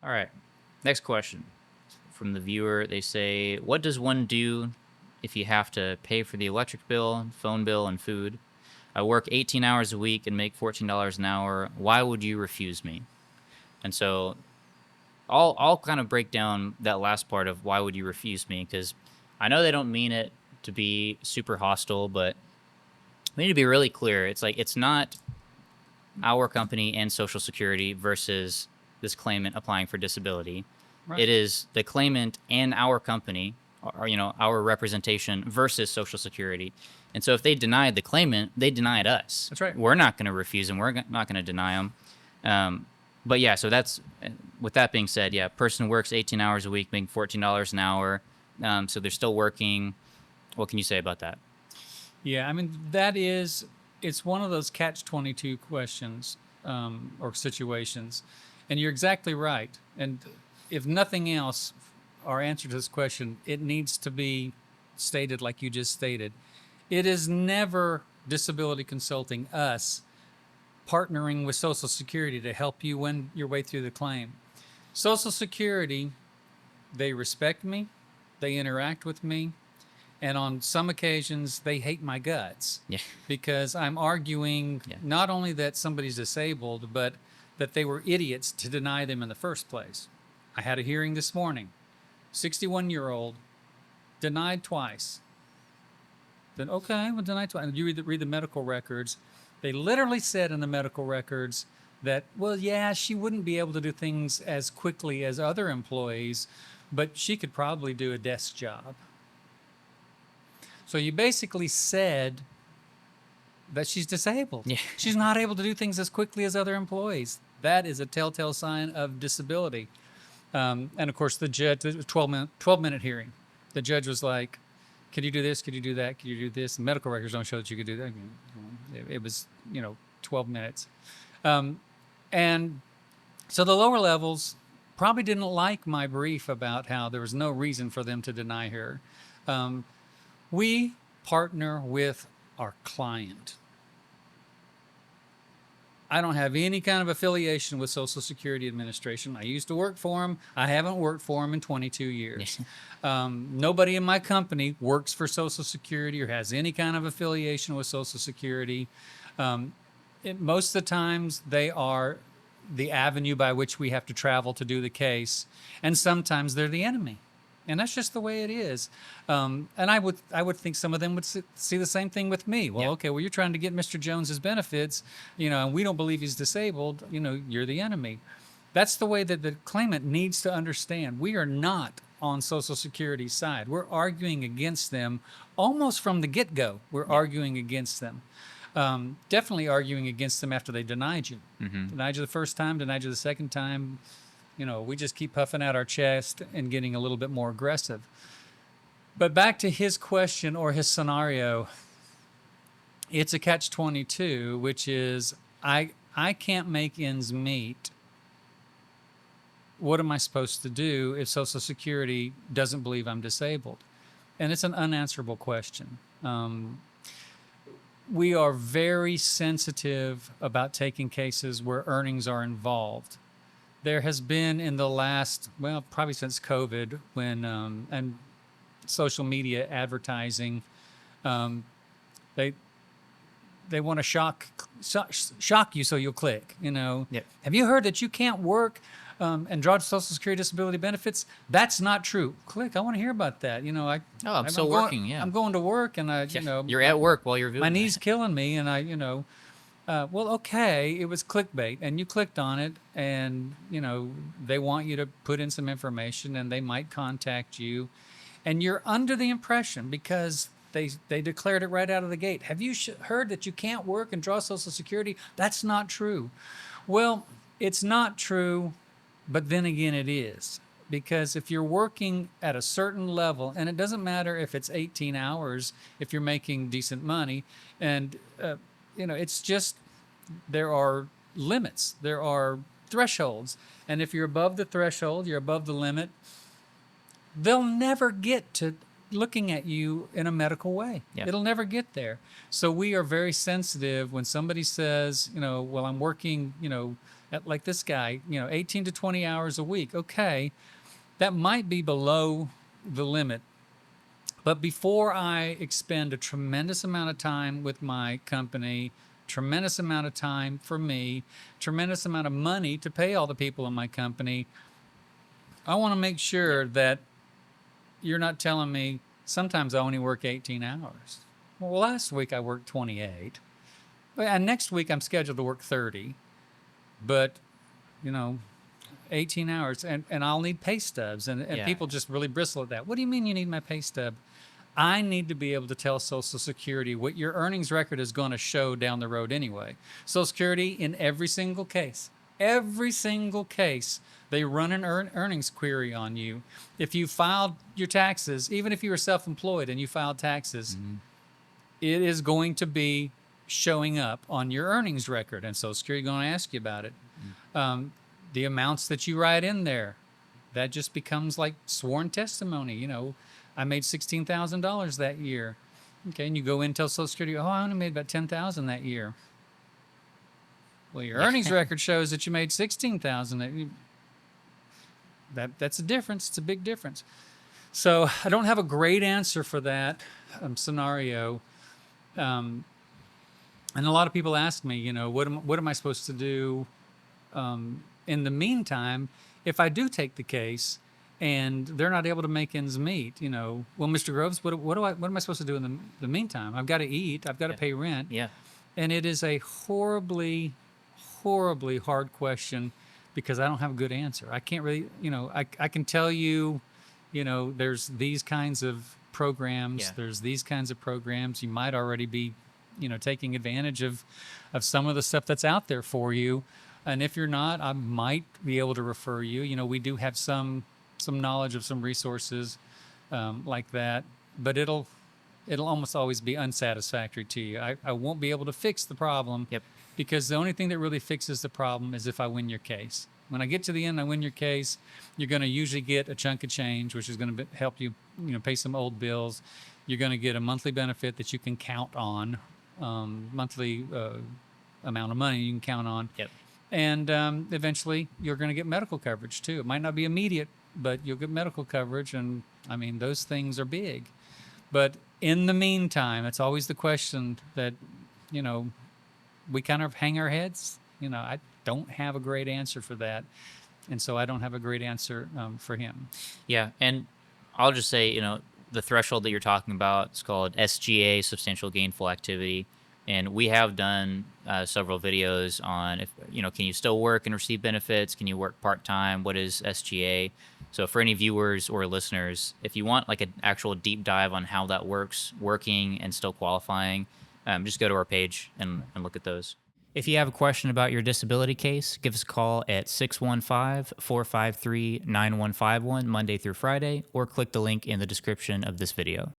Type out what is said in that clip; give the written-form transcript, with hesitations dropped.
All right. Next question from the viewer. They say, "What does one do if you have to pay for the electric bill, phone bill, and food? I work 18 hours a week and make $14 an hour. Why would you refuse me?" And so I'll kind of break down that last part of why would you refuse me, because I know they don't mean it to be super hostile, but we need to be really clear. It's like it's not our company and Social Security versus this claimant applying for disability. Right. It is the claimant and our company, or our representation versus Social Security. And so if they denied the claimant, they denied us. That's right. We're not going to refuse them. We're not going to deny them. But yeah, so that's with that being said, yeah, person works 18 hours a week, making $14 an hour. So they're still working. What can you say about that? Yeah, I mean, it's one of those catch-22 questions or situations. And you're exactly right. And if nothing else, our answer to this question, it needs to be stated like you just stated. It is never disability consulting, us, partnering with Social Security to help you win your way through the claim. Social Security, they respect me, they interact with me, and on some occasions they hate my guts Yeah. because I'm arguing Yeah. not only that somebody's disabled, but that they were idiots to deny them in the first place. I had a hearing this morning. 61-year-old denied twice. Then okay, well, denied twice. And you read the medical records. They literally said in the medical records that, well, yeah, she wouldn't be able to do things as quickly as other employees, but she could probably do a desk job. So you basically said that she's disabled. Yeah. She's not able to do things as quickly as other employees. That is a telltale sign of disability. And of course, the judge, 12-minute hearing, the judge was like, "Could you do this? Could you do that? Could you do this?" The medical records don't show that you could do that. It was, 12 minutes. And so the lower levels probably didn't like my brief about how there was no reason for them to deny her. We partner with our client. I don't have any kind of affiliation with Social Security Administration. I used to work for them. I haven't worked for them in 22 years. Nobody in my company works for Social Security or has any kind of affiliation with Social Security. Most of the times, they are the avenue by which we have to travel to do the case, and sometimes they're the enemy. And that's just the way it is. And I would think some of them would see the same thing with me. Well, Yeah. okay, well, you're trying to get Mr. Jones's benefits, and we don't believe he's disabled. You're the enemy. That's the way that the claimant needs to understand. We are not on Social Security's side. We're arguing against them almost from the get-go. We're arguing against them. Definitely arguing against them after they denied you. Denied you the first time, denied you the second time. We just keep puffing out our chest and getting a little bit more aggressive. But back to his question or his scenario, it's a catch-22, which is I can't make ends meet. What am I supposed to do if Social Security doesn't believe I'm disabled? And it's an unanswerable question. We are very sensitive about taking cases where earnings are involved. There has been in the last, well, probably since COVID, when and social media advertising, they want to shock you so you'll click. Yeah. Have you heard that you can't work and draw Social Security disability benefits? That's not true. Click. I want to hear about that. I'm still working. Yeah. I'm going to work, and You're at work while you're doing my that. knee's killing me, and well, okay, it was clickbait, and you clicked on it, and they want you to put in some information, and they might contact you, and you're under the impression because they declared it right out of the gate. Have you heard that you can't work and draw Social Security? That's not true. Well, it's not true, but then again, it is. Because if you're working at a certain level, and it doesn't matter if it's 18 hours, if you're making decent money, and it's just there are limits, there are thresholds, and if you're above the threshold, you're above the limit, they'll never get to looking at you in a medical way. Yeah. It'll never get there. So we are very sensitive when somebody says, well, I'm working, like this guy, 18 to 20 hours a week. Okay, that might be below the limit. But before I expend a tremendous amount of time with my company, tremendous amount of time for me, tremendous amount of money to pay all the people in my company, I want to make sure that you're not telling me sometimes I only work 18 hours. Well, last week I worked 28. And next week I'm scheduled to work 30. But, you know, 18 hours and I'll need pay stubs. And Yeah. people just really bristle at that. What do you mean you need my pay stub? I need to be able to tell Social Security what your earnings record is going to show down the road anyway. Social Security, in every single case, they run an earnings query on you. If you filed your taxes, even if you were self-employed and you filed taxes, it is going to be showing up on your earnings record, and Social Security is going to ask you about it. The amounts that you write in there, that just becomes like sworn testimony. I made $16,000 that year. Okay, and you go in and tell Social Security, oh, I only made about $10,000 that year. Well, your earnings record shows that you made $16,000. That's a difference. It's a big difference. So I don't have a great answer for that scenario. And a lot of people ask me, what am I supposed to do in the meantime if I do take the case and they're not able to make ends meet? Well, Mr. Groves, what am I supposed to do in the meantime? I've got to eat. I've got to pay rent. Yeah. And it is a horribly, horribly hard question because I don't have a good answer. I can't really, I can tell you, there's these kinds of programs. Yeah. There's these kinds of programs. You might already be, taking advantage of some of the stuff that's out there for you. And if you're not, I might be able to refer you. We do have some knowledge of some resources like that, but it'll almost always be unsatisfactory to you. I won't be able to fix the problem. Yep. Because the only thing that really fixes the problem is if I win your case. When I get to the end, I win your case, you're going to usually get a chunk of change, which is going to help you, pay some old bills. You're going to get a monthly benefit that you can count on, monthly amount of money you can count on. Yep. And eventually, you're going to get medical coverage too. It might not be immediate, but you'll get medical coverage. And I mean, those things are big. But in the meantime, it's always the question that, we kind of hang our heads. I don't have a great answer for that. And so I don't have a great answer for him. Yeah. And I'll just say, the threshold that you're talking about is called SGA, substantial gainful activity. And we have done several videos on if, can you still work and receive benefits? Can you work part-time? What is SGA? So for any viewers or listeners, if you want like an actual deep dive on how that works, working and still qualifying, just go to our page and look at those. If you have a question about your disability case, give us a call at 615-453-9151 Monday through Friday, or click the link in the description of this video.